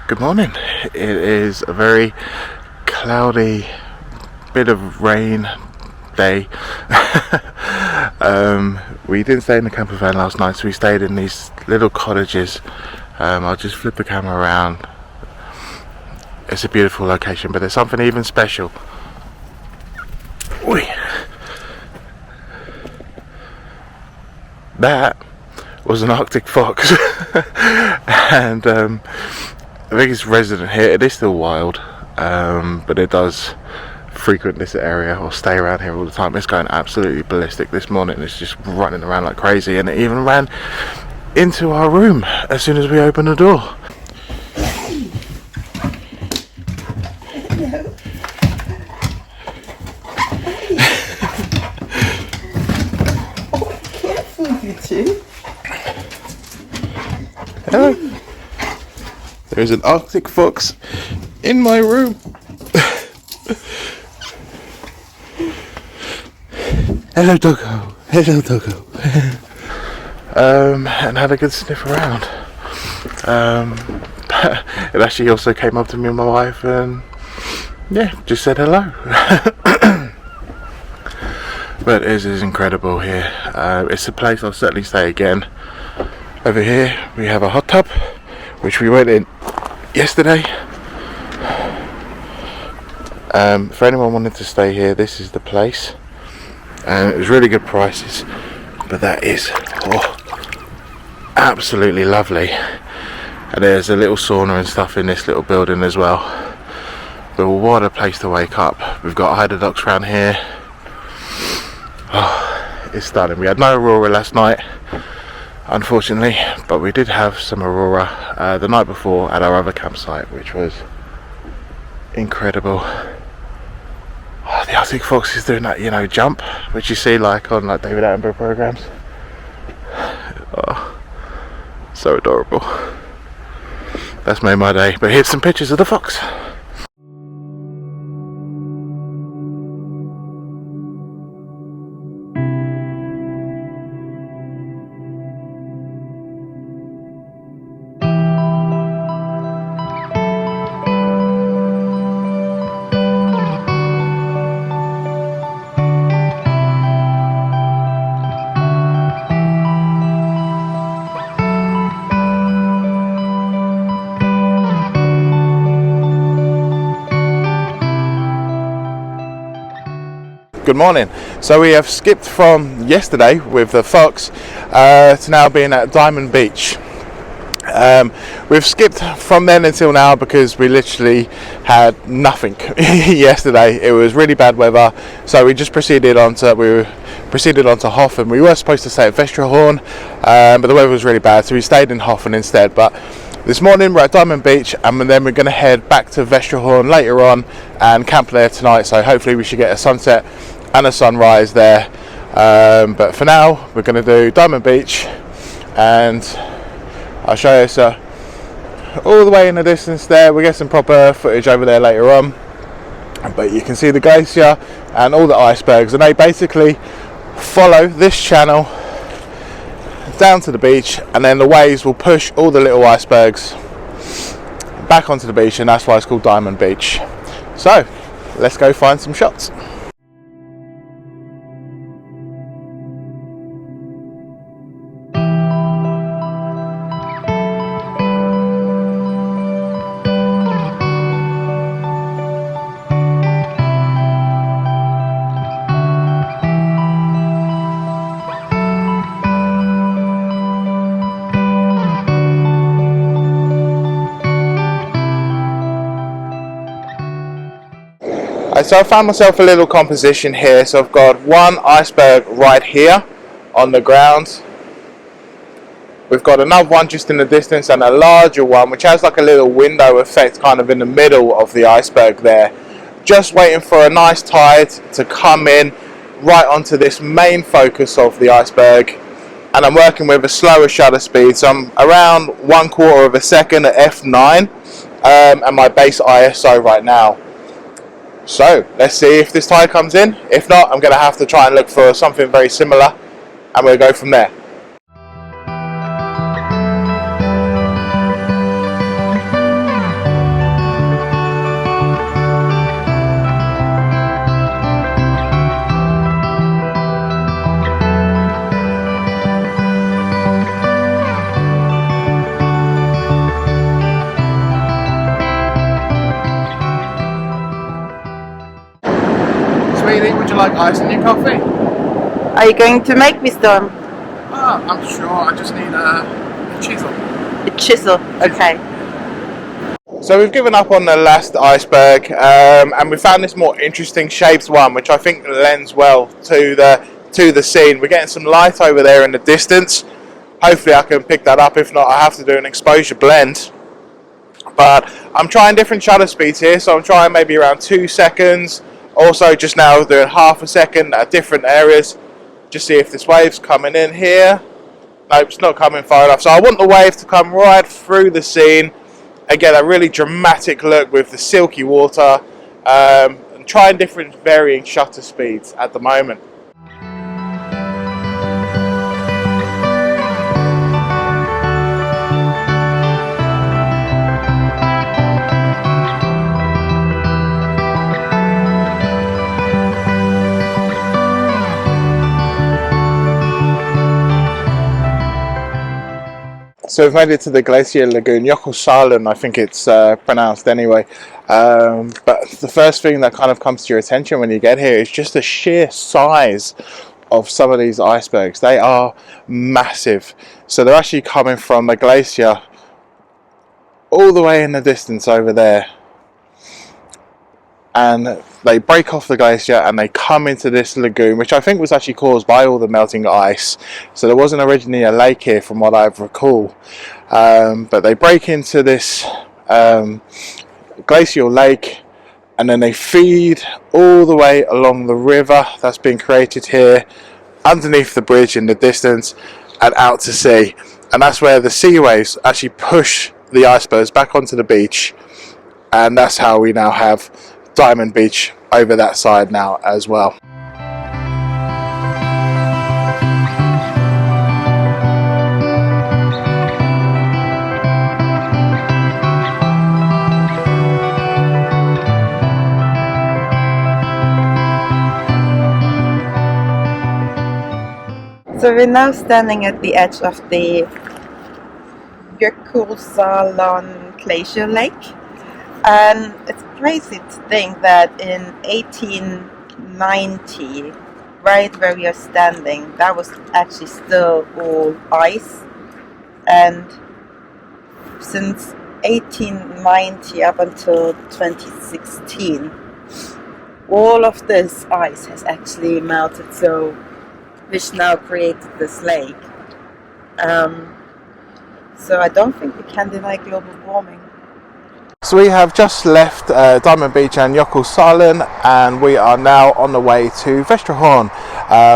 Good morning. It is a very cloudy, bit of rain day. We didn't stay in the camper van last night, so we stayed in these little cottages. I'll just flip the camera around. It's a beautiful location, but there's something even special. Oi. That was an Arctic fox. And the biggest resident here. It is still wild, but it does frequent this area or stay around here all the time. It's going absolutely ballistic this morning. It's just running around like crazy, and it even ran into our room as soon as we opened the door. Hello. Oh, careful with you two. Hello. There's an Arctic fox in my room. Hello, doggo. Hello, doggo. And had a good sniff around. It actually also came up to me and my wife and yeah, just said hello. But it is incredible here. It's a place I'll certainly stay again. Over here we have a hot tub, which we went in yesterday. For anyone wanting to stay here, this is the place. It was really good prices, but that is absolutely lovely. And there's a little sauna and stuff in this little building as well. But what a place to wake up. We've got eider ducks around here. Oh, it's stunning. We had no aurora last night, unfortunately, but we did have some aurora the night before at our other campsite, which was incredible. Oh, the Arctic fox is doing that, jump, which you see like on David Attenborough programs. Oh, so adorable. That's made my day. But here's some pictures of the fox. Good morning. So we have skipped from yesterday with the fox to now being at Diamond Beach. We've skipped from then until now because we literally had nothing yesterday. It was really bad weather, so we just proceeded on to Hof, and we were supposed to stay at Vestrahorn, but the weather was really bad, so we stayed in Hofen instead. But this morning we're at Diamond Beach, and then we're going to head back to Vestrahorn later on and camp there tonight. So hopefully we should get a sunset and a sunrise there, but for now we're going to do Diamond Beach, and I'll show you all the way in the distance there. We'll get some proper footage over there later on, but you can see the glacier and all the icebergs, and they basically follow this channel down to the beach, and then the waves will push all the little icebergs back onto the beach, and that's why it's called Diamond Beach. So let's go find some shots. So I found myself a little composition here. So I've got one iceberg right here on the ground. We've got another one just in the distance, and a larger one which has like a little window effect kind of in the middle of the iceberg there. Just waiting for a nice tide to come in right onto this main focus of the iceberg. And I'm working with a slower shutter speed, so I'm around 1/4 of a second at f9, and my base ISO right now. So let's see if this tide comes in. If not, I'm going to have to try and look for something very similar, and we'll go from there. sweetie, would you like ice in your coffee? Are you going to make me some? I'm sure, I just need a chisel. A chisel, okay. So we've given up on the last iceberg, and we found this more interesting shaped one, which I think lends well to the scene. We're getting some light over there in the distance. Hopefully I can pick that up. If not, I have to do an exposure blend. But I'm trying different shutter speeds here, so I'm trying maybe around 2 seconds. Also just now doing half a second at different areas. Just see if this wave's coming in here. Nope, it's not coming far enough. So I want the wave to come right through the scene. Again, a really dramatic look with the silky water. And trying different varying shutter speeds at the moment. So we've made it to the Glacier lagoon, Jökulsárlón, I think it's pronounced anyway. But the first thing that kind of comes to your attention when you get here is just the sheer size of some of these icebergs. They are massive. So they're actually coming from the glacier all the way in the distance over there. And they break off the glacier and they come into this lagoon, which I think was actually caused by all the melting ice. So there wasn't originally a lake here from what I recall. But they break into this glacial lake, and then they feed all the way along the river that's been created here, underneath the bridge in the distance, and out to sea. And that's where the sea waves actually push the icebergs back onto the beach. And that's how we now have Diamond Beach over that side now as well. So we're now standing at the edge of the Jökulsárlón glacier lake. And it's crazy to think that in 1890, right where we are standing, that was actually still all ice. And since 1890 up until 2016, all of this ice has actually melted, so which now created this lake. So I don't think we can deny global warming. So we have just left Diamond Beach and Jökulsárlón, and we are now on the way to Västerhorn,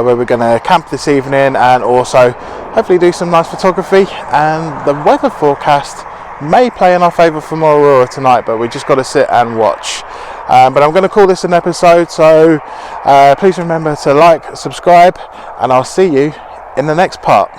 where we're going to camp this evening and also hopefully do some nice photography. And the weather forecast may play in our favour for more aurora tonight, but we just got to sit and watch. But I'm going to call this an episode, so please remember to like, subscribe, and I'll see you in the next part.